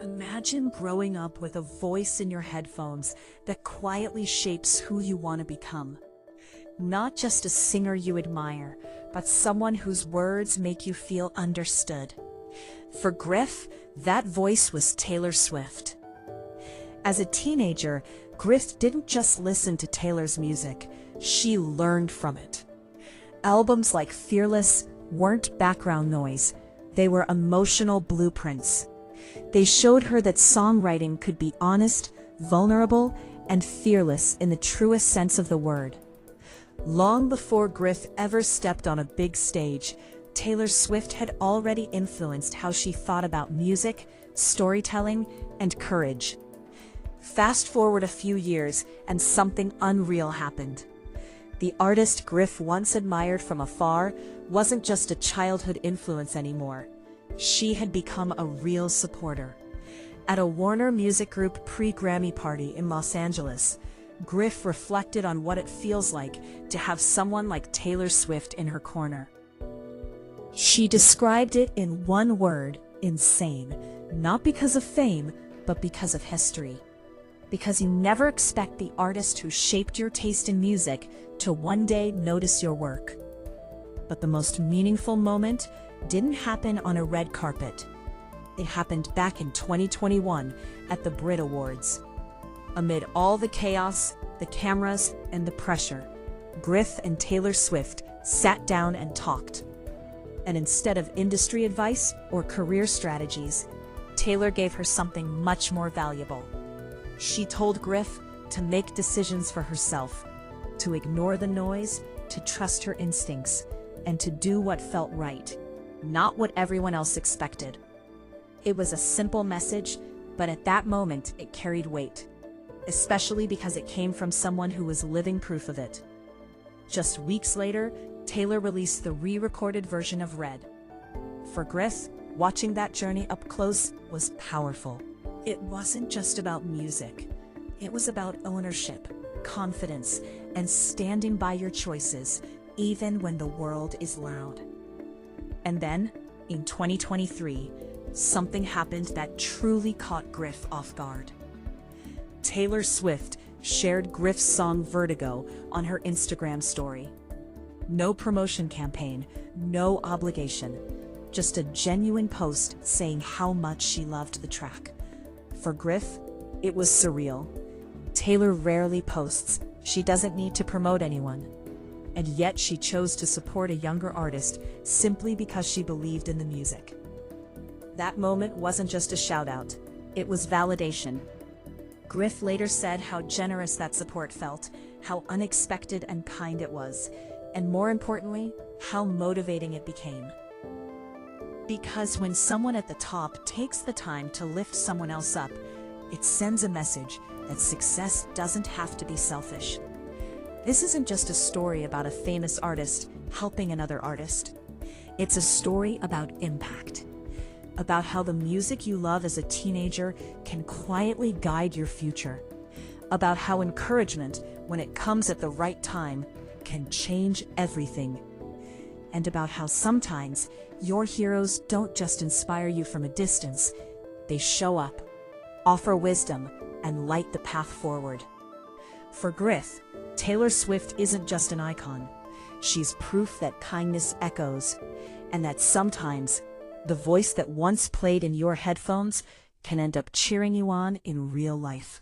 Imagine growing up with a voice in your headphones that quietly shapes who you want to become. Not just a singer you admire, but someone whose words make you feel understood. For Griff, that voice was Taylor Swift. As a teenager, Griff didn't just listen to Taylor's music, she learned from it. Albums like Fearless weren't background noise, they were emotional blueprints. They showed her that songwriting could be honest, vulnerable, and fearless in the truest sense of the word. Long before Griff ever stepped on a big stage, Taylor Swift had already influenced how she thought about music, storytelling, and courage. Fast forward a few years, and something unreal happened. The artist Griff once admired from afar wasn't just a childhood influence anymore. She had become a real supporter. At a Warner Music Group pre-Grammy party in Los Angeles, Griff reflected on what it feels like to have someone like Taylor Swift in her corner. She described it in one word: insane. Not because of fame, but because of history. Because you never expect the artist who shaped your taste in music to one day notice your work. But the most meaningful moment didn't happen on a red carpet. It happened back in 2021 at the BRIT Awards. Amid all the chaos, the cameras, and the pressure, Griff and Taylor Swift sat down and talked. And instead of industry advice or career strategies, Taylor gave her something much more valuable. She told Griff to make decisions for herself, to ignore the noise, to trust her instincts, and to do what felt right, not what everyone else expected. It was a simple message, but at that moment it carried weight, especially because it came from someone who was living proof of it. Just weeks later, Taylor released the re-recorded version of Red. For Griff, watching that journey up close was powerful. It wasn't just about music. It was about ownership, confidence, and standing by your choices, even when the world is loud. And then, in 2023, something happened that truly caught Griff off guard. Taylor Swift shared Griff's song Vertigo on her Instagram story. No promotion campaign, no obligation, just a genuine post saying how much she loved the track. For Griff, it was surreal. Taylor rarely posts, she doesn't need to promote anyone. And yet she chose to support a younger artist simply because she believed in the music. That moment wasn't just a shout-out, it was validation. Griff later said how generous that support felt, how unexpected and kind it was, and more importantly, how motivating it became. Because when someone at the top takes the time to lift someone else up, it sends a message that success doesn't have to be selfish. This isn't just a story about a famous artist helping another artist. It's a story about impact. About how the music you love as a teenager can quietly guide your future. About how encouragement, when it comes at the right time, can change everything. And about how sometimes your heroes don't just inspire you from a distance, they show up, offer wisdom, and light the path forward. For Griff, Taylor Swift isn't just an icon. She's proof that kindness echoes, and that sometimes the voice that once played in your headphones can end up cheering you on in real life.